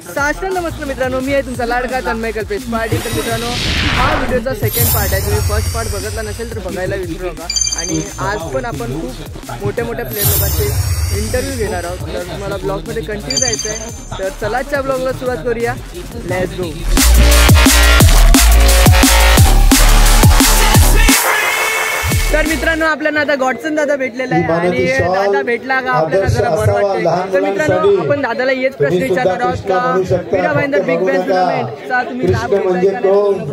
साष्टांग नमस्कार मित्रांनो, मी आहे तुमचा लाडका तन्मय कल्पेश पाटील। तर मित्रांनो, हा व्हिडिओचा सेकंड पार्ट आहे। तुम्ही फर्स्ट पार्ट बघितला नसेल तर बघायला विसरू नका। आणि आज पण आपण खूप मोठ्या प्लेयर लोकांचे इंटरव्ह्यू घेणार आहोत। तर तुम्हाला ब्लॉगमध्ये कंटिन्यू राहायचं आहे। तर चला आजच्या ब्लॉगला सुरुवात करूया, लेट्स गो। तर मित्रांनो, आपल्याला आता गॉडसन दादा भेटलेला आहे आणि दादा भेटला का आपल्याला जरा बरं वाटतंय। तर मित्रांनो, आपण दादाला हेच प्रश्न विचारणार आहोत का मीरा भाईंदर बिग बॅश टुर्नामेंटचा तुम्ही लाभ घेतलाय का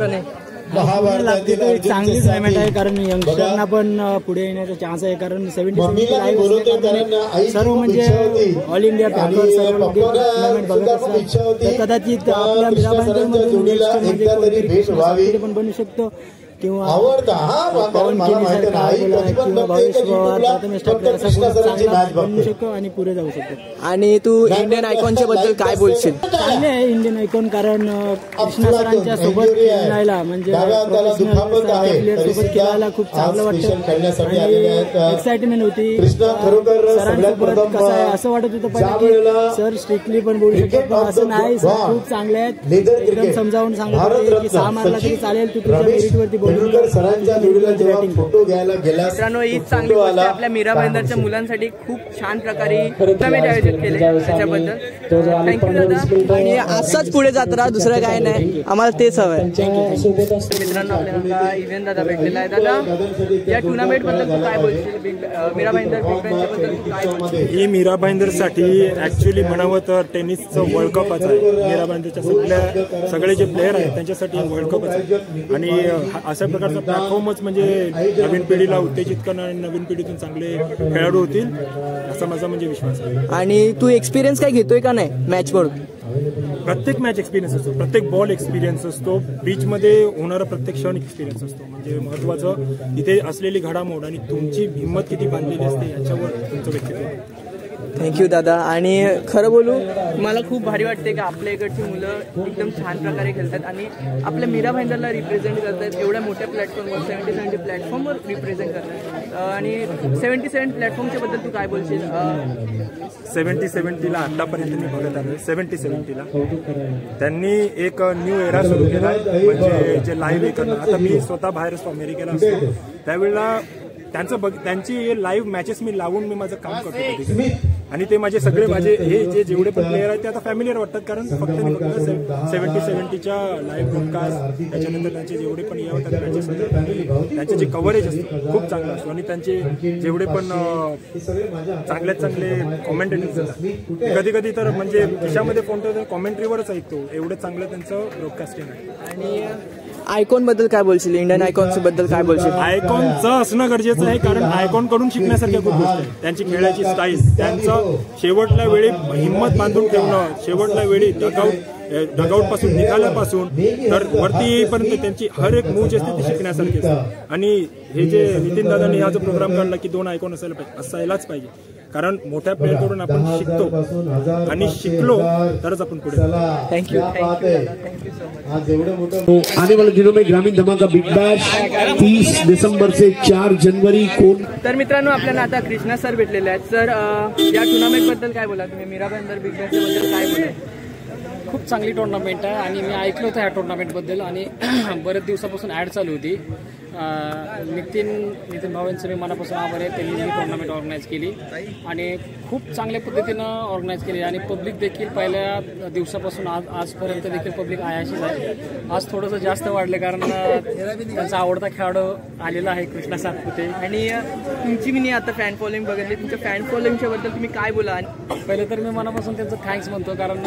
नाही? चांगलीच पेमेंट आहे, कारण यंगस्टरना पण पुढे येण्याचा चान्स आहे। कारण 70 सर्व म्हणजे ऑल इंडिया टॉपर सर्व टुर्नामेंट बघत असतात, तर कदाचित आपल्या मीरा भाईंदर पण बनू शकतो किंवा पवन किंवा भावेश पवार प्रथमेश ठाकरे असा चांगला बनू शकतो आणि पुढे जाऊ शकतो। आणि तू इंडियन आयकॉनच्या बद्दल काय बोलशील? चांगले आहे इंडियन आयकॉन, कारण कृष्णा सरांच्या सोबत खेळायला म्हणजे प्लेयर सोबत खेळायला खूप चांगलं वाटतं आणि एक्साइटमेंट होती। सरांसोबत कसं आहे असं वाटत होतं पहिला की सर स्ट्रिक्टली पण बोलू शकतात, पण असं नाही, सर खूप चांगले आहेत, एकदम समजावून सांगत होते की 6 मारला तरी चालेल, तू तुझ्या मेरिटवरती बोलू। मित्रांनो, हीच चांगली गोष्ट आहे। आपल्या मीरा भाईंदरच्या मुलांसाठी खूप छान प्रकारे टुर्नामेंट आयोजित केले, त्याच्याबद्दल थँक्यू दादा। आणि असाच पुढे जात राहा, दुसरं काय नाही, आम्हाला तेच हवंय। मित्रांनो, आपल्याला इव्हेंट दादा भेटलेला आहे। दादा, या टुर्नामेंट बद्दल तू काय बोलशील? मीरा भाईंदर बिग बॅशच्या बद्दल तू काय बोलशील? ही मीरा भाईंदरसाठी ऍक्च्युअली म्हणावं तर टेनिसचं वर्ल्ड कपच आहे। मीरा भाईंदरच्या सगळे जे प्लेयर आहेत त्यांच्यासाठी वर्ल्ड कपच आहे आणि अशा प्रकारचा प्लॅटफॉर्मच म्हणजे नवीन पिढीला उत्तेजित करणार आणि नवीन पिढीतून चांगले खेळाडू होतील असा माझा म्हणजे विश्वास आहे। आणि तू एक्सपिरियन्स काय घेतोय का नाही मॅच वर? प्रत्येक मॅच एक्सपिरियन्स असतो, प्रत्येक बॉल एक्सपिरियन्स असतो, पिचमध्ये होणारा प्रत्येक क्षण एक्सपिरियन्स असतो। म्हणजे महत्वाचं तिथे असलेली घडामोड आणि तुमची हिंमत किती बांधलेली असते याच्यावर तुमचं व्यक्तित्व। थँक्यू दादा। आणि खरं बोलू, मला खूप भारी वाटते की आपल्या इकडची मुलं एकदम छान प्रकारे खेळतात आणि आपल्या मीरा भाईंदरला रिप्रेझेंट करतात एवढ्या मोठ्या प्लॅटफॉर्मवर, 70 प्लॅटफॉर्मवर रिप्रेझेंट करतात। आणि 77 प्लॅटफॉर्मच्या बद्दल तू काय बोलशील? 70 आतापर्यंत मी बघत आलोय। 70 त्यांनी एक न्यू एरा सुरू केला, म्हणजे जे लाईव्ह करणं। आता मी स्वतः बाहेर असतो, अमेरिकेला असतो, त्यावेळेला त्यांची लाईव्ह मॅचेस मी लावून मी माझं काम करतो आणि ते माझे हे जेवढे पण प्लेयर आहेत ते आता फॅमिलियर वाटतात, कारण फक्त 70च्या लाईव्ह ब्रॉडकास्ट, त्याच्यानंतर त्यांचे जेवढे पण होतात मॅचेस होतात, त्यांचे जे कव्हरेज असतं खूप चांगलं असतो आणि त्यांचे जेवढे पण चांगले कॉमेंटेटर्स असतात, कधी तर म्हणजे खिशामध्ये फोन तर कॉमेंट्रीवरच ऐकतो, एवढं चांगलं त्यांचं ब्रॉडकास्टिंग आहे। आणि आयकॉन बद्दल काय बोलशील? इंडियन आयकॉन्स बद्दल काय बोलशील? आयकॉनचं असणं गरजेचं आहे, कारण आयकॉन कडून शिकण्यासारख्या खूप गोष्टी आहेत। त्यांची खेळाची स्टाईल, त्यांचं शेवटल्या वेळी हिंमत बांधून ठेवणं, शेवटल्या वेळी डगआउट पासून निघाल्यापासून तर वरती येईपर्यंत त्यांची हर एक मूव जी असते ती शिकण्यासारखी असते। आणि हे जे नितीन दादांनी हा जो प्रोग्राम काढला की 2 आयकॉन असायलाच पाहिजे, कारण मोठ्या प्लेअरकडून आपण शिकतो आणि शिकलो तरच आपण पुढे। Thank you so much. आने वाले दिनों में ग्रामीण धमाका बिग बैश 30 दिसंबर से 4 जनवरी को। तर मित्रांनो, आपल्याला आता कृष्णा सर भेटलेले आहेत। सर, या टुर्नामेंट बद्दल काय बोला तुम्ही? मीरा भाईंदर बिग बॅशच्या बद्दल काय बोला? खूप चांगली टुर्नामेंट आहे आणि मी ऐकलं होतं ह्या टुर्नामेंटबद्दल आणि बरेच दिवसापासून ॲड चालू होती। नितीन भावेंचं मी मनापासून आभार आहे, त्यांनी ही टुर्नामेंट ऑर्गनाईज केली आणि खूप चांगल्या पद्धतीनं ऑर्गनाईज केली आणि पब्लिक देखील पहिल्या दिवसापासून आजपर्यंत देखील पब्लिक आयाशीच आहे। आज थोडंसं जास्त वाढलं कारण त्यांचा आवडता खेळाडू आलेला आहे कृष्णा सातपुते। आणि तुमची मी आता फॅन फॉलोइंग बघितली, तुमच्या फॅन फॉलोइंगच्या बद्दल तुम्ही काय बोला? पहिले तर मी मनापासून त्यांचं थँक्स म्हणतो, कारण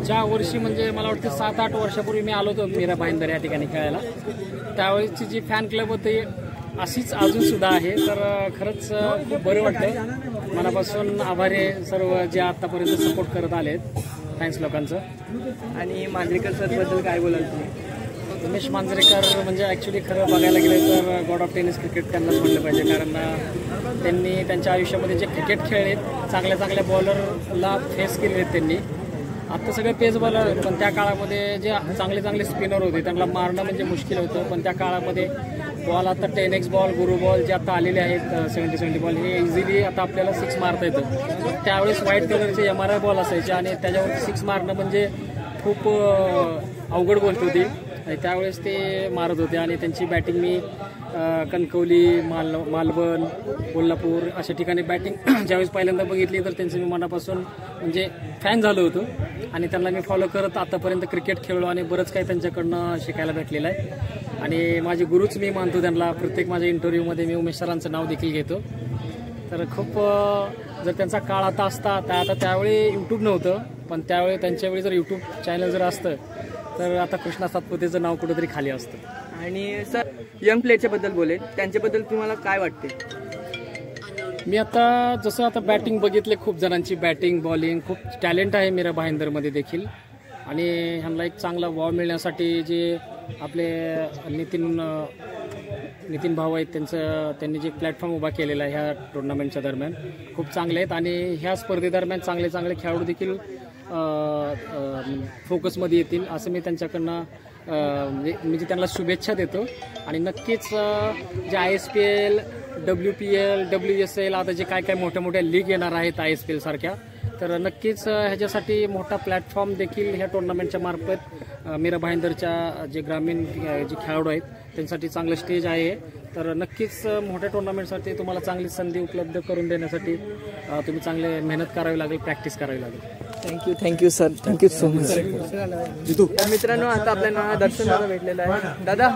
ज्या वर्षी म्हणजे मला वाटतं 7-8 वर्षापूर्वी मी आलो होतो मीरा भाईंदर या ठिकाणी खेळायला, त्यावेळेसची जी फॅन क्लब होती अशीच अजून सुद्धा आहे। तर खरंच खूप बरं वाटतं, मनापासून आभारी आहे सर्व जे आतापर्यंत सपोर्ट करत आलेत, थँक्स लोकांचं। आणि मांजरेकर सर बद्दल काय बोलाल तुम्ही? उमेश मांजरेकर म्हणजे ॲक्च्युली खरं बघायला गेलं तर गॉड ऑफ टेनिस क्रिकेट त्यांनाच म्हणलं पाहिजे, कारण त्यांनी त्यांच्या आयुष्यामध्ये जे क्रिकेट खेळलेत, चांगल्या बॉलरला फेस केले आहेत त्यांनी। आता सगळे पेस बॉलर, पण त्या काळामध्ये जे चांगले स्पिनर होते त्यांना मारणं म्हणजे मुश्किल होतं, पण त्या काळामध्ये बॉल आता 10x बॉल, गुरु बॉल जे आता आलेले आहेत 70 बॉल, हे इझिली आता आपल्याला 6 मारता येतं. त्यावेळेस व्हाईट कलरचे MRI बॉल असायचे आणि त्याच्यावर 6 मारणं म्हणजे खूप अवघड गोष्ट होती. आणि त्यावेळेस ते मारत होते आणि त्यांची बॅटिंग मी कणकवली, मालवण, कोल्हापूर अशा ठिकाणी बॅटिंग ज्यावेळेस पहिल्यांदा बघितली तर त्यांचं मी मनापासून म्हणजे फॅन झालो होतो आणि त्यांना मी फॉलो करत आतापर्यंत क्रिकेट खेळलो आणि बरंच काही त्यांच्याकडनं शिकायला भेटलेलं आहे. आणि माझे गुरुच मी मानतो त्यांना. प्रत्येक माझ्या इंटरव्ह्यूमध्ये मी उमेश सरांचं नाव देखील घेतो. तर खूप जर त्यांचा काळ आता असता तर आता त्यावेळी यूट्यूब नव्हतं, पण त्यावेळी त्यांच्यावेळी जर यूट्यूब चॅनल जर असतं तर आता कृष्णा सातपुतेचं नाव कुठेतरी खाली असतं. आणि सर यंग प्लेयरच्या बद्दल बोलेल, त्यांच्याबद्दल तुम्हाला काय वाटते? मी आता जसं आता बॅटिंग बघितले, खूप जणांची बॅटिंग बॉलिंग खूप टॅलेंट आहे मीरा भाईंदरमध्ये देखील. आणि ह्यांना एक चांगला वाव मिळण्यासाठी जे आपले नितीन भाऊ आहेत त्यांनी जे प्लॅटफॉर्म उभा केलेला आहे ह्या टुर्नामेंटच्या दरम्यान खूप चांगले आहेत. आणि ह्या स्पर्धेदरम्यान चांगले चांगले खेळाडू देखील फोकसमध्ये येतील असं मी त्यांच्याकडनं म्हणजे त्यांना शुभेच्छा देतो. आणि नक्कीच जे ISPL, WPL, WSL आता जे काय काय मोठ्या मोठ्या लीग येणार आहेत ISPL सारख्या, तर नक्कीच ह्याच्यासाठी मोठा प्लॅटफॉर्म देखील ह्या टुर्नामेंटच्या मार्फत मीरा भाईंदरच्या जे ग्रामीण जे खेळाडू आहेत त्यांच्यासाठी चांगलं स्टेज आहे. तर नक्कीच मोठ्या टुर्नामेंटसाठी तुम्हाला चांगली संधी उपलब्ध करून देण्यासाठी तुम्ही चांगले मेहनत करावी लागेल, प्रॅक्टिस करावी लागेल. Thank you sir, thank you so much. तर मित्रांनो, आता आपल्याला दर्शन दादा भेटलेलं आहे. दादा,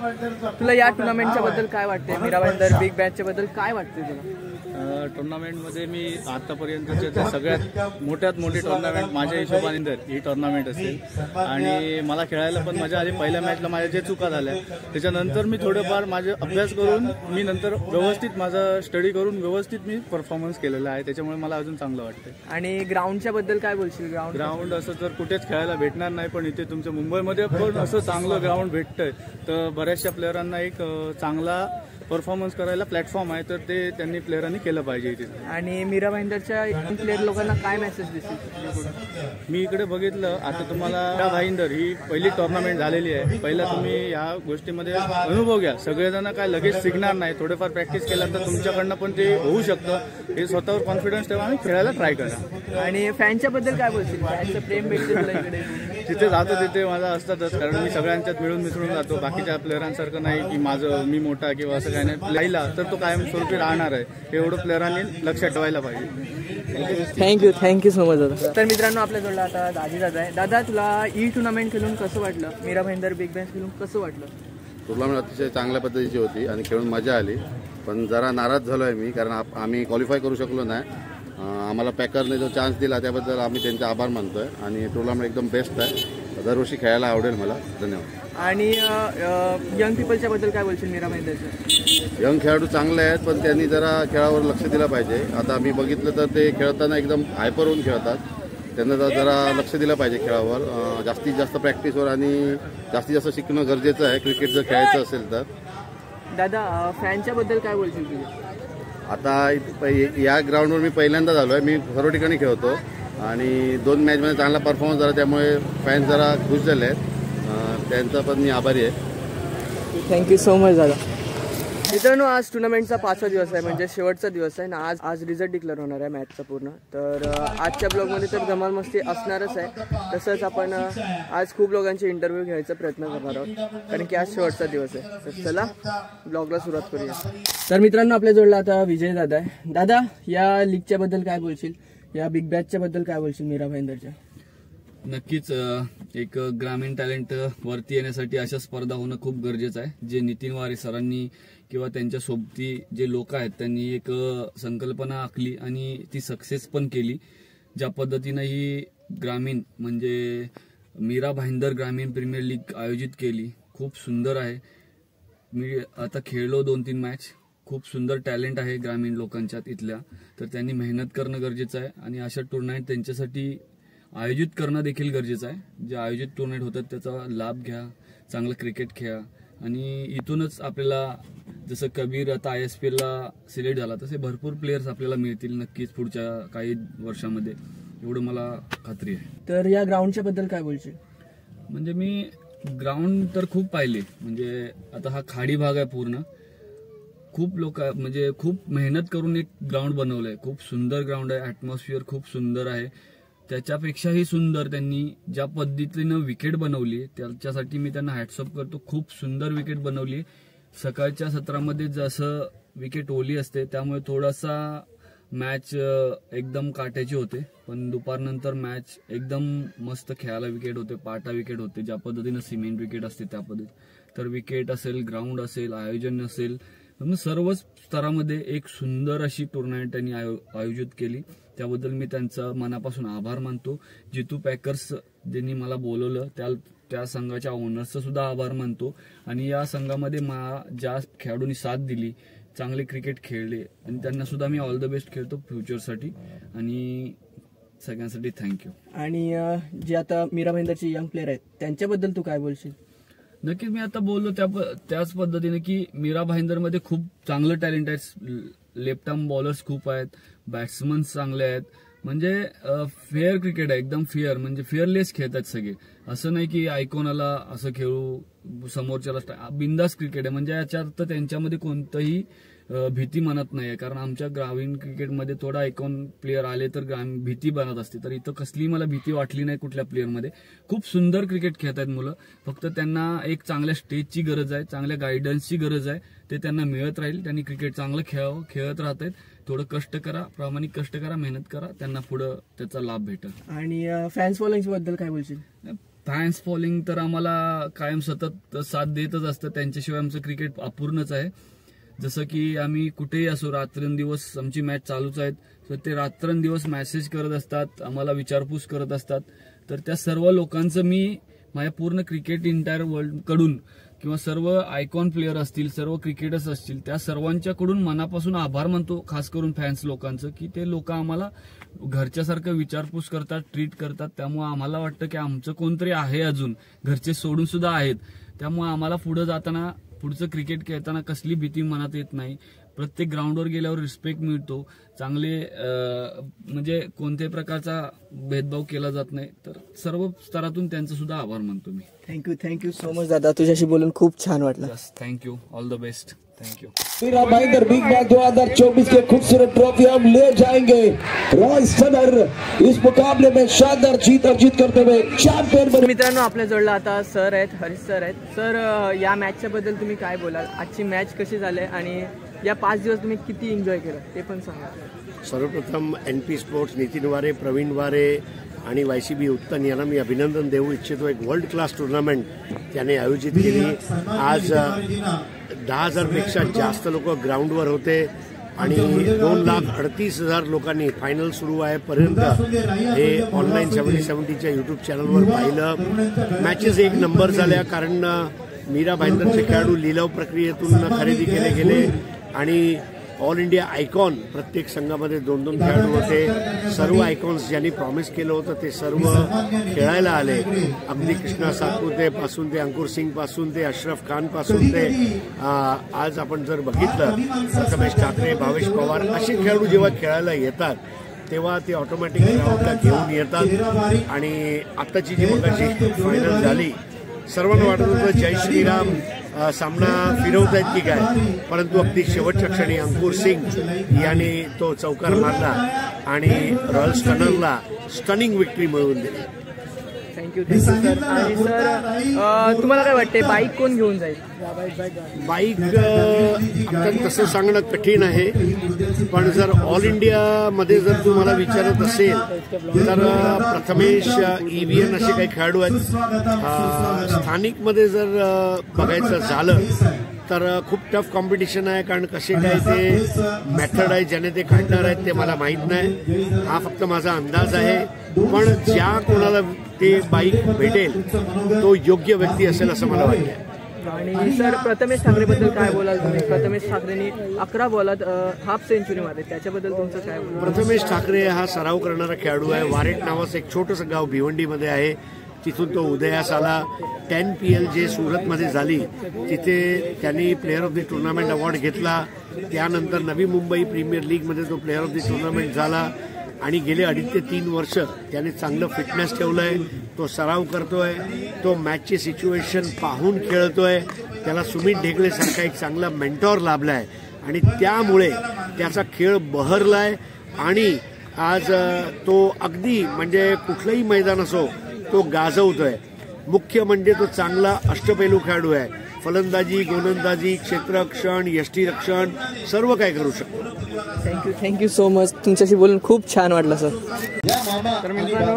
तुला या टुर्नामेंटच्या बद्दल काय वाटते? मीरा भाईंदर बिग बॅचच्या बद्दल काय वाटते तुला? टुर्नामेंटमध्ये मी आतापर्यंतचे सगळ्यात मोठ्यात मोठी टुर्नामेंट माझ्या हिशोबाने ही टुर्नामेंट असेल. आणि मला खेळायला पण मजा आली. पहिल्या मॅचला माझ्या जे चुका झाल्या त्याच्यानंतर मी थोडंफार माझे अभ्यास करून मी नंतर व्यवस्थित माझा स्टडी करून व्यवस्थित मी परफॉर्मन्स केलेला आहे. त्याच्यामुळे मला अजून चांगलं वाटतं. आणि ग्राउंडच्या बद्दल काय बोलशील? ग्राउंड असं तर कुठेच खेळायला भेटणार नाही, पण इथे तुमच्या मुंबईमध्ये पण असं चांगलं ग्राउंड भेटतंय तर बऱ्याचशा प्लेयरांना एक चांगला परफॉर्मन्स करायला प्लॅटफॉर्म आहे, तर ते त्यांनी प्लेयरांनी केलं पाहिजे इथे. आणि मीरा भाईंदरच्या प्लेयर लोकांना काय मेसेज दिसेल? मी इकडे बघितलं, आता तुम्हाला मीरा भाईंदर ही पहिली टुर्नामेंट झालेली आहे. पहिला तुम्ही या गोष्टीमध्ये अनुभव घ्या. सगळेजण काय लगेच शिकणार नाही, थोडेफार प्रॅक्टिस केलं तर तुमच्याकडनं पण ते होऊ शकतं. हे स्वतःवर कॉन्फिडन्स ठेवा आणि खेळायला ट्राय करा. आणि फॅनच्या बद्दल काय बोलशील? फॅनचं प्रेम भेटते तुला इकडे? जिथे जातो तिथे माझा असतातच, कारण मी सगळ्यांच्यात मिळून मिसळून जातो. बाकीच्या प्लेयरांसारखं नाही की मी मोठा किंवा असं काही नाही. राहिला तर तो कायमस्वरूपी राहणार आहे, एवढं प्लेयरांनी लक्षात ठेवायला पाहिजे. थँक्यू सो मच दादा. तर मित्रांनो, आपल्या जोडला आता दाजी दादा आहे. दादा, तुला टुर्नामेंट खेळून कसं वाटलं? मीरा भाईंदर बिग बॅच खेळून कसं वाटलं? टुर्नामेंट अतिशय चांगल्या पद्धतीची होती आणि खेळून मजा आली. पण जरा नाराज झालो आहे मी, कारण आम्ही क्वालिफाय करू शकलो नाही. आम्हाला पॅकरने जो चान्स दिला त्याबद्दल आम्ही त्यांचे आभार मानतोय. आणि टुर्नामेंट एकदम बेस्ट आहे, दरवर्षी खेळायला आवडेल मला. धन्यवाद. आणि यंग पीपलच्या बद्दल काय बोलशील मीरा भाईंदरच्या? यंग खेळाडू चांगले आहेत, पण त्यांनी जरा खेळावर लक्ष दिलं पाहिजे. आता मी बघितलं तर ते खेळताना एकदम हायपर होऊन खेळतात. त्यांना जरा लक्ष दिलं पाहिजे खेळावर, जास्तीत जास्त प्रॅक्टिसवर आणि जास्तीत जास्त शिकणं गरजेचं आहे क्रिकेट जर खेळायचं असेल तर. दादा, फॅनच्या बद्दल काय बोलशील तुझे? आता या ग्राउंडवर मी पहिल्यांदा झालो आहे. मी सर्व ठिकाणी खेळतो आणि 2 मॅचमध्ये चांगला परफॉर्मन्स झाला, त्यामुळे फॅन्स जरा खुश झाले आहेत. त्यांचा पण मी आभारी आहे. थँक्यू सो मच दादा. मित्रांनो, आज टुर्नामेंटचा 5वा दिवस आहे, म्हणजे शेवटचा दिवस आहे ना. आज रिझल्ट डिक्लेअर होणार आहे मॅचचा पूर्ण. तर आजच्या ब्लॉगमध्ये तर धमाल मस्ती असणारच आहे. तसंच आपण आज खूप लोकांचे इंटरव्ह्यू घ्यायचा प्रयत्न करणार आहोत, कारण की आज शेवटचा दिवस आहे. तर चला ब्लॉगला सुरुवात करूया. तर मित्रांनो, आपल्या जोडला आता विजय दादा आहे. दादा, या लीगच्या बद्दल काय बोलशील? या बिग बॅचच्या बद्दल काय बोलशील मीरा भाईंदरच्या? नक्कीच एक ग्रामीण टॅलेंट वरती येण्यासाठी अशा स्पर्धा होणं खूप गरजेचं आहे. जे नितीन वारे सरांनी किंवा त्यांच्या सोबती जे लोक आहेत त्यांनी एक संकल्पना आखली आणि ती सक्सेस पण केली. ज्या पद्धतीनं ही ग्रामीण म्हणजे मीरा भाईंदर ग्रामीण प्रीमियर लीग आयोजित केली, खूप सुंदर आहे. मी आता खेळलो 2-3 मॅच. खूप सुंदर टॅलेंट आहे ग्रामीण लोकांच्यात इथल्या, तर त्यांनी मेहनत करणं गरजेचं आहे. आणि अशा टुर्नामेंट त्यांच्यासाठी आयोजित करणं देखील गरजेचं आहे. जे आयोजित टुर्नामेंट होतात त्याचा लाभ घ्या, चांगलं क्रिकेट खेळा. आणि इथूनच आपल्याला जसं कबीर आता ISPLला सिलेक्ट झाला, तसे भरपूर प्लेयर्स आपल्याला मिळतील नक्कीच पुढच्या काही वर्षामध्ये, एवढं मला खात्री आहे. तर या ग्राउंडच्या बद्दल काय बोलशील? म्हणजे मी ग्राउंड तर खूप पाहिले. म्हणजे आता हा खाडी भाग आहे पूर्ण, खूप लोक म्हणजे खूप मेहनत करून एक ग्राउंड बनवलंय. खूप सुंदर ग्राउंड आहे, ॲटमॉस्फिअर खूप सुंदर आहे. त्याच्यापेक्षाही सुंदर त्यांनी ज्या पद्धतीनं विकेट बनवली त्याच्यासाठी मी त्यांना हॅट्सअप करतो. खूप सुंदर विकेट बनवली. सकाळच्या सत्रामध्ये जसं विकेट ओली असते त्यामुळे थोडासा मॅच एकदम काट्याची होते, पण दुपारनंतर मॅच एकदम मस्त खेळायला विकेट होते, पाटा विकेट होते, ज्या पद्धतीनं सिमेंट विकेट असते त्या पद्धतीत. तर विकेट असेल, ग्राउंड असेल, आयोजन असेल, सर्व स्तरामध्ये एक सुंदर अशी टुर्नामेंट त्यांनी आयोजित केली. त्याबद्दल मी त्यांचा मनापासून आभार मानतो. जितू पॅकर्स ज्यांनी मला बोलवलं त्या संघाच्या ओनर्सचा सुद्धा आभार मानतो. आणि या संघामध्ये ज्या खेळाडूंनी साथ दिली, चांगले क्रिकेट खेळले, आणि त्यांना सुद्धा मी ऑल द बेस्ट खेळतो फ्युचरसाठी. आणि सगळ्यांसाठी थँक्यू. आणि जे आता मीरा भाईंदरचे यंग प्लेअर आहेत त्यांच्याबद्दल तू काय बोलशील? नक्कीच मी आता बोललो त्याच पद्धतीने की मीरा भाईंदरमध्ये खूप चांगलं टॅलेंट आहे. लेफ्ट आर्म बॉलर्स खूप आहेत, बॅट्समन चांगले आहेत. म्हणजे फेअर क्रिकेट आहे, एकदम फेअर, म्हणजे फेअरलेस खेळतात सगळे. असं नाही की आयकॉनाला असं खेळू, समोरच्याला बिंदास क्रिकेट आहे. म्हणजे याच्या अर्थ त्यांच्यामध्ये कोणतंही भीती म्हणत नाहीये. कारण आमच्या ग्रामीण क्रिकेटमध्ये थोडा आयकॉन प्लेअर आले तर भीती बनत असते, तर इथं कसली मला भीती वाटली नाही कुठल्या प्लेअरमध्ये. खूप सुंदर क्रिकेट खेळत आहेत मुलं. फक्त त्यांना एक चांगल्या स्टेजची गरज आहे, चांगल्या गायडन्सची गरज आहे. ते त्यांना मिळत राहील. त्यांनी क्रिकेट चांगलं खेळत राहत आहेत. थोडं कष्ट करा, प्रामाणिक कष्ट करा, मेहनत करा, त्यांना पुढे त्याचा लाभ भेटेल. आणि फॅन्स फॉलोइंग बद्दल काय बोलशील? फॅन्स फॉलोइंग तर आम्हाला कायम सतत साथ देतच असतं. त्यांच्याशिवाय आमचं क्रिकेट अपूर्णच आहे. जसं की आम्ही कुठेही असो, रात्रंदिवस आमची मॅच चालूच आहेत, तर ते रात्रंदिवस मेसेज करत असतात, आम्हाला विचारपूस करत असतात. तर त्या सर्व लोकांचं मी माझ्या पूर्ण क्रिकेट इंटायर वर्ल्ड कडून किंवा सर्व आयकॉन प्लेअर असतील, सर्व क्रिकेटर्स असतील, त्या सर्वांच्याकडून मनापासून आभार मानतो. खास करून फॅन्स लोकांचं, की ते लोक आम्हाला घरच्यासारखं विचारपूस करतात, ट्रीट करतात. त्यामुळे आम्हाला वाटतं की आमचं कोणतरी आहे अजून, घरचे सोडून सुद्धा आहेत. त्यामुळे आम्हाला पुढे जाताना, पुढचं क्रिकेट खेळताना कसली भीती मनात येत नाही. प्रत्येक ग्राउंडवर गेल्यावर रिस्पेक्ट मिळतो. चांगले म्हणजे कोणत्याही प्रकारचा भेदभाव केला जात नाही. तर सर्व स्तरातून त्यांचा सुद्धा आभार मानतो मी. थँक्यू सो मच दादा. तुझ्याशी बोलून खूप छान वाटलं. Thank you. All the best. Thank Mira Bhayandar big bash 2024 के खूबसूरत ट्रॉफी हम ले जाएंगे. रॉय सदर इस मुकाबले में शानदार जीत अर्जित करते हुए चॅम्पियन बने. मित्रांनो, आपल्या जोडला आता सर आहेत, हरीश सर आहेत. सर, या मॅचच्या बद्दल तुम्ही काय बोलाल? आजची मॅच कशी झाली आणि या 5 दिवस तुम्ही किती एन्जॉय केलं ते पण सांगा. सर्वप्रथम NP स्पोर्ट्स, नितीन वारे, प्रवीण वारे आणि YCB उत्तन यांना मी अभिनंदन देऊ इच्छितो. एक वर्ल्ड क्लास टुर्नामेंट त्याने आयोजित केली. आज 10,000 पेक्षा जास्त लोक ग्राउंडवर होते आणि 2,38,000 लोकांनी फायनल सुरू आहे पर्यंत हे ऑनलाईन 70च्या यूट्यूब चॅनलवर पाहिलं. मॅचेस एक नंबर झाल्या, कारण मीरा भाईंदरचे खेळाडू लिलाव प्रक्रियेतून खरेदी केले गेले आणि ऑल इंडिया आयकॉन प्रत्येक संघामध्ये 2-2 खेळाडू होते. सर्व आयकॉन्स ज्यांनी प्रॉमिस केलं होतं ते सर्व खेळायला आले. अगदी कृष्णा सातपुते पासून ते अंकुर सिंग पासून ते अशरफ खान पासून ते आज आपण जर बघितलं प्रथमेश ठाकरे, भावेश पवार असे खेळाडू जेव्हा खेळायला येतात तेव्हा ते ऑटोमॅटिक ग्राउंडला घेऊन येतात. आणि आताची जी मगाची फायनल झाली, सर्वांना वाटत होतं जय श्रीराम सामना फिरवत आहेत की काय, परंतु अगदी शेवटच्या क्षणी अंकुर सिंग यांनी तो चौकार मारला आणि रॉयल स्टनरला स्टनिंग विक्ट्री मिळवून दिली. Thank you sir. आणि सर, तुम्हाला काय वाटते बाईक कोण घेऊन जाईल? बाईक आता तसं सांगणं कठीण आहे, पण जर ऑल इंडियामध्ये जर तुम्हाला विचारत असेल तर प्रथमेश, EVN असे काही खेळाडू आहेत. स्थानिकमध्ये जर बघायचं झालं तर खूप टफ कॉम्पिटिशन आहे, कारण कसे काय ते मेथड आहे ज्याने ते काढणार आहेत ते मला माहीत नाही. हा फक्त माझा अंदाज आहे, पण ज्या कोणाला ते बाईक भेटेल तो योग्य व्यक्ती असेल असं मला वाटतं. आणि सर, प्रथमेश ठाकरेबद्दल काय बोलाल तुम्ही? प्रथमेश ठाकरेंनी 11 बॉलात हाफ सेंचुरी मारली, त्याच्याबद्दल तुमचं काय बोलाल? प्रथमेश ठाकरे हा सराव करणारा खेळाडू आहे. वारेट नावाचं एक छोटंसं गाव भिवंडीमध्ये आहे, तिथून तो उदयास आला. 10 PL जे सुरतमध्ये झाली तिथे त्यांनी player of the tournament award घेतला. त्यानंतर नवी मुंबई प्रीमियर लीगमध्ये तो प्लेअर ऑफ द टुर्नामेंट झाला आणि गेले 2.5 ते 3 वर्ष त्याने चांगलं फिटनेस ठेवलंय. तो सराव करतोय, तो मॅचची सिच्युएशन पाहून खेळतोय. त्याला सुमित ढेकळेसारखा एक चांगला मेंटॉर लाभलाय आणि त्यामुळे त्याचा खेळ बहरलाय आणि आज तो अगदी म्हणजे कुठलंही मैदान असो तो गाजवतोय. मुख्य म्हणजे तो चांगला अष्टपैलू खेळाडू आहे. फलंदाजी, गोलंदाजी, क्षेत्ररक्षण, यष्टीरक्षण सर्व काय करू शकतो. Thank you so much. तुमच्याशी बोलून खूप छान वाटलं सर. तर मित्रांनो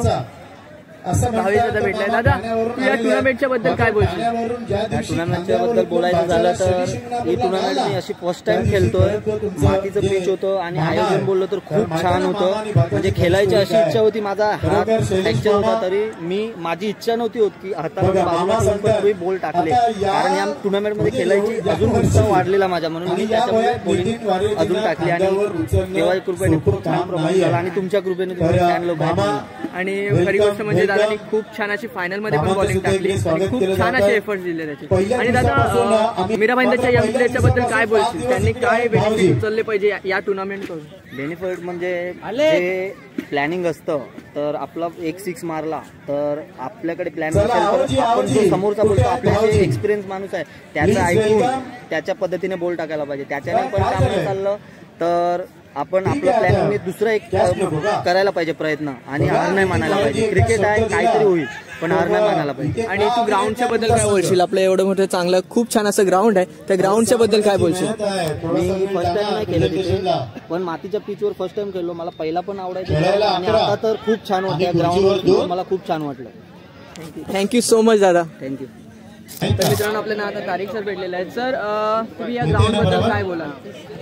भावेश दादा भेटलाय. दादा तू या टुर्नामेंटच्या बद्दल काय बोलशील? या टुर्नामेंटच्या बद्दल बोलायचं झालं तर ही टुर्नामेंट मी अशी फर्स्ट टाइम खेळतोय. मातीचं पिच होतं आणि आयोजन बोललो तर खूप छान होतं. म्हणजे खेळायची अशी इच्छा होती. माझा हात फ्रॅक्चर होता तरी माझी इच्छा नव्हती होत की हाताला बाजूला ठेवून पण तुम्ही बॉल टाकले, कारण या टुर्नामेंटमध्ये खेळायची अजून उत्साह वाढलेला माझा, म्हणून मी त्याच्यामुळे बॉलिंग अजून टाकली आणि तेव्हा कृपेने खूप छान प्रमाण झाला आणि तुमच्या कृपेने तुम्ही फॅन लोक आणि खरी गोष्ट म्हणजे दादानी खूप छान अशी फायनल मध्ये पण बॉलिंग टाकली आणि खूप छान असे एफर्ट्स दिले त्याचे. आणि दादा मीरा भाईंदरच्या यंग प्लेयरच्या बद्दल काय बोलशील? त्यांनी काय बेनिफिट उचलले पाहिजे या टुर्नामेंट कडून? बेनिफिट म्हणजे जे प्लॅनिंग असतं तर आपला एक 6 मारला तर आपल्याकडे प्लॅन असेल तर आपण जो समोरचा बोलतो आपल्या जे एक्सपिरियन्स माणूस आहे त्याचं ऐकून त्याच्या पद्धतीने बॉल टाकायला पाहिजे. त्याच्याने पण काम चाललं तर आपण आपल्या प्लॅनिंगने दुसरं एक करायला पाहिजे प्रयत्न आणि हार नाही मानायला पाहिजे. क्रिकेट आहे काहीतरी होईल पण हार नाही मानायला पाहिजे. आणि तू ग्राउंडच्या बद्दल काय बोलशील? आपलं एवढं मोठं चांगलं खूप छान असं ग्राउंड आहे, त्या ग्राउंडच्या बद्दल काय बोलशील? मी फर्स्ट टाइम नाही केलं तिथे पण मातीच्या पिचवर फर्स्ट टाइम खेळलो. मला पहिला पण आवडायचं आणि आता तर खूप छान वाटतं. ग्राउंडवर मला खूप छान वाटलं. थँक्यू सो मच दादा. थँक्यू. तर मित्रांनो आपल्याला आता तारिक सर भेटलेले आहेत. सर तुम्ही या ग्राउंड बद्दल काय बोला?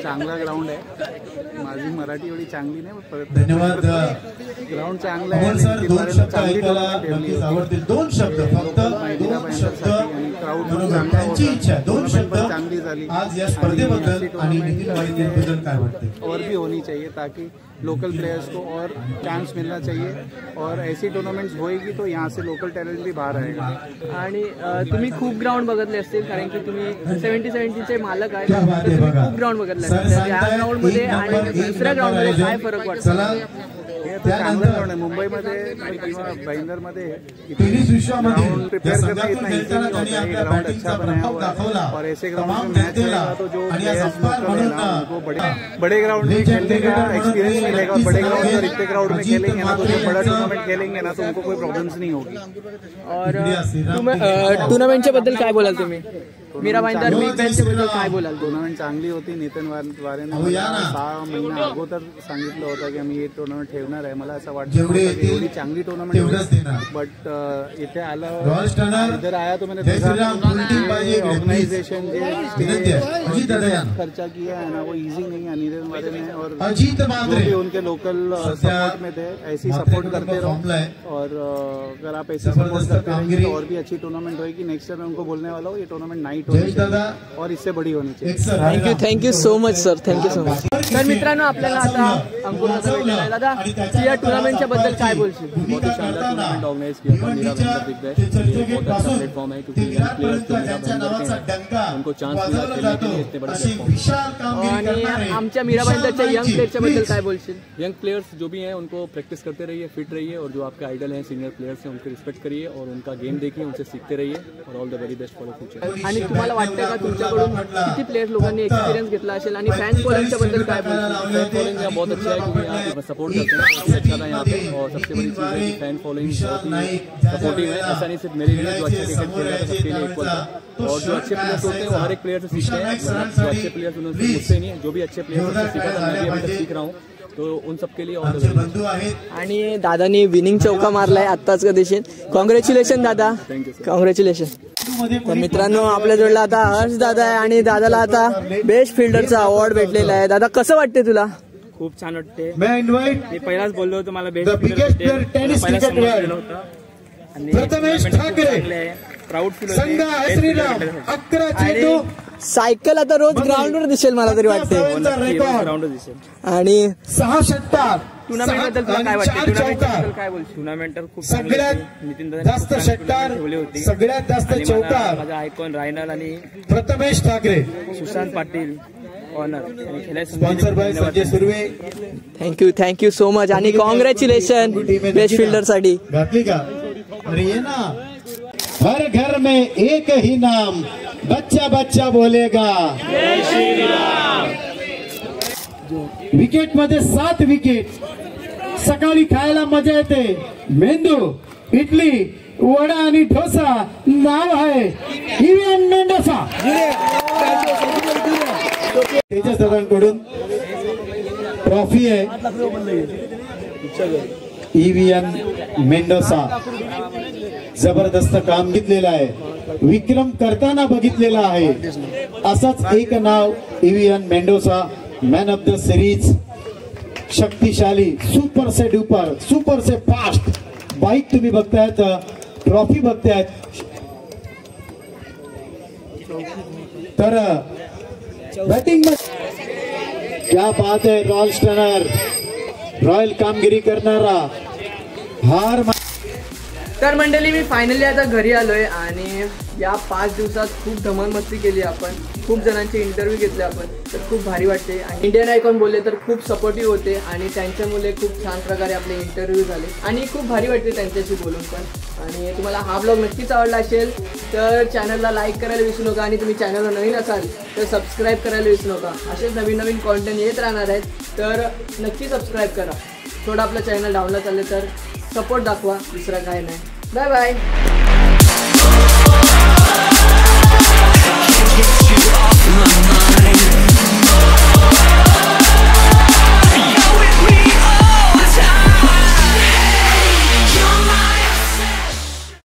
चांगला ग्राउंड आहे. माझी मराठी एवढी चांगली नाही. धन्यवाद. ग्राउंड चांगलं आहे. चांगली टुर्नामेंट 2 शब्द फक्त आणि क्राऊड पण चांगली झाली. आज या स्पर्धेबद्दल आणि नितीन वाईदबद्दल काय वाटते? और भी होनी चाहिए ताकि लोकल प्लेयर्स को और चांस मिलना चाहिए और ऐसी टूर्नामेंट्स होएगी तो यहाँ से लोकल टैलेंट भी बाहर आएगा. आणि तुम्ही खूप ग्राउंड बघितले असतील कारण की तुम्ही 70-70चे मालक आहे, तर तुम्ही खूप ग्राउंड बघितले असतील. या ग्राउंड मध्ये आणि दुसऱ्या ग्राउंड मध्ये काय फरक वाटतो? चांगलं ग्राउंड आहे. मुंबईमध्ये किंवा भाईंदरमध्ये ग्राउंड प्रिपेयर करना इतना ईजी नहीं होता है. ग्राउंड अच्छा बनाया हुआ है और ऐसे ग्राउंड में मैच होगा तो जो प्लेयर्स लोकल है ना उनको बड़े ग्राउंड में खेलने का एक्सपीरियंस मिलेगा. और बड़े ग्राउंड पर इतने ग्राउंड में खेलेंगे ना तो जो बड़ा टूर्नामेंट खेलेंगे ना तो उनको कोई प्रॉब्लम्स नहीं होगी. और टुर्नामेंटच्या बद्दल काय बोलाल तुम्ही? मीरा भाईंदर बिग बॅशच्या बद्दल काय बोलाल? टुर्नामेंट चांगली होती. नितीन वारेने 6 महिना अगोदर सांगितलं होतं की आम्ही हे टुर्नामेंट ठेवणार आहे. मला असं वाटतं की एवढी चांगली टुर्नामेंट बट इथे आलं इधर आया तो मैंने ऑर्गेनाइजेशन खर्चा किया है ना वो इजी नहीं है नितिन वारे में और जो भी उनके लोकल सपोर्ट में थे ऐसी सपोर्ट करते रहो और अगर आप ऐसे सपोर्ट करते रहेंगे तो और भी अच्छी टूर्नामेंट होगी. नेक्स्ट टाइम उनको बोलने वाला हूँ ये टूर्नामेंट नाइट और इससे बड़ी होनी चाहिए. Thank you so much sir. Thank you so much. तर मित्रांनो आपल्याला आता अंकुर दादा भेटलेला आहे. दादा या टुर्नामेंटच्या बद्दल काय बोलशील? बहुत ही शानदार टूर्नामेंट ऑर्गेनाइज किया था मीरा भाईंदर बिग बैश. बहुत अच्छा प्लेटफॉर्म है क्योंकि यंग प्लेयर्स जो मीरा भाईंदर के हैं उनको चांस मिला खेलने के लिए. इतने बड़े प्लेटफॉर्म आणि आमच्या मीरा भाईंदरच्या यंग प्लेयरच्या बद्दल काय बोलशील? यंग प्लेयर्स जो भी हैं उनको प्रैक्टिस करते रहिए, फिट रहिए और जो आपके आइडल हैं सीनियर प्लेयर्स हैं उनकी रिस्पेक्ट करिए और उनका गेम देखिए, उनसे सीखते रहिए और all the very best for the future. आणि तुम्हाला वाटतं का तुमच्याकडून किती प्लेयर्स लोकांनी एक्सपिरियंस घेतला असेल आणि फॅन फॉलोइंगच्या बद्दल काय बोलशील? फैन फॉलोइंग यहाँ बहुत अच्छा है क्योंकि यहाँ सपोर्ट करते हैं, काफी अच्छा था यहाँ पे. और सबसे बड़ी चीज़ है कि फैन फॉलोइंग बहुत ही सपोर्टिव है. ऐसा नहीं सिर्फ मेरे लिए जो अच्छे क्रिकेट खेल रहा था सबके लिए इक्वल था. और जो अच्छे प्लेयर्स होते हैं वो हर एक प्लेयर से सीखते हैं. जो अच्छे प्लेयर्स उन्होंने मुझसे नहीं, जो भी अच्छे प्लेयर्स से सीखा था मैं भी अभी तक सीख रहा हूँ. तो उन सबके लिए ऑल द बेस्ट. आणि दादानी विनिंग चौका मारलाय आत्ताच कधीशी. कॉंग्रॅच्युलेशन दादा. कॉंग्रॅच्युलेशन. तर मित्रांनो आपल्या जोडला आता हर्ष दादा आहे आणि दादाला आता बेस्ट फिल्डरचा अवॉर्ड भेटलेला आहे. दादा कसं वाटते तुला? खूप छान वाटते. मी पहिलाच बोललो होतो मला बेस्ट फिल्डर होतं. Prathamesh Thackeray proud feel cycle आता रोज ग्राउंडवर दिसेल मला तरी वाटते. ग्राउंड दिसेल. आणि 6 षटकार टुर्नामेंट बद्दल तुला काय वाटतं? टुर्नामेंट काय बोलशील? टुर्नामेंट तर खूप सगळ्यात नितीन जास्त षटकार ठेवली होती. सगळ्यात जास्त चौकार माझा आयकॉन रायनल आणि Prathamesh Thackeray Sushant Patil honour sponsor by Sanjay Surve. Thank you so much आणि कॉंग्रॅच्युलेशन बेस्ट फिल्डर साठी. घातली का? अरे ये ना हर घर में एक ही नाम बच्चा बच्चा बोलेगा जय श्री राम. विकेट मध्ये 7 विकेट. सकाळी खायला मजा येते. मेंदू, इडली, वडा आणि डोसा. नाव आहे EVN मेंडोसा. तेजस दादांकडून ट्रॉफी आहे. EVN मेंडोसा जबरदस्त काम घेतलेलं आहे. विक्रम करताना बघितलेला आहे. असंच एक नाव EVN Mendoza, man of the series. शक्तिशाली, सुपर से डुपर, सुपर से फास्ट बाईक तुम्ही बघतायत, ट्रॉफी बघतायत. तर बॅटिंग क्या बात है. रॉयल स्टनर, रॉयल कामगिरी करणारा हार. तर मंडळी मी फायनली आता घरी आलोय आणि या 5 दिवसात खूप धमाल मस्ती केली आपण. खूप जणांचे इंटरव्ह्यू घेतले आपण, तर खूप भारी वाटते. इंडियन आयकॉन बोलले तर खूप सपोर्टिव्ह होते आणि त्यांच्यामुळे खूप छान प्रकारे आपले इंटरव्ह्यू झाले आणि खूप भारी वाटते त्यांच्याशी बोलून पण. आणि तुम्हाला हा ब्लॉग नक्कीच आवडला असेल तर चॅनलला लाईक करायला विसरू नका आणि तुम्ही चॅनलला नवीन असाल तर सबस्क्राईब करायला विसरू नका. असेच नवीन नवीन कॉन्टेंट येत राहणार आहेत, तर नक्की सबस्क्राईब करा. थोडं आपलं चॅनल डाऊनला चालले तर सपोर्ट दाखवा, दुसरं काय नाही. Bye bye.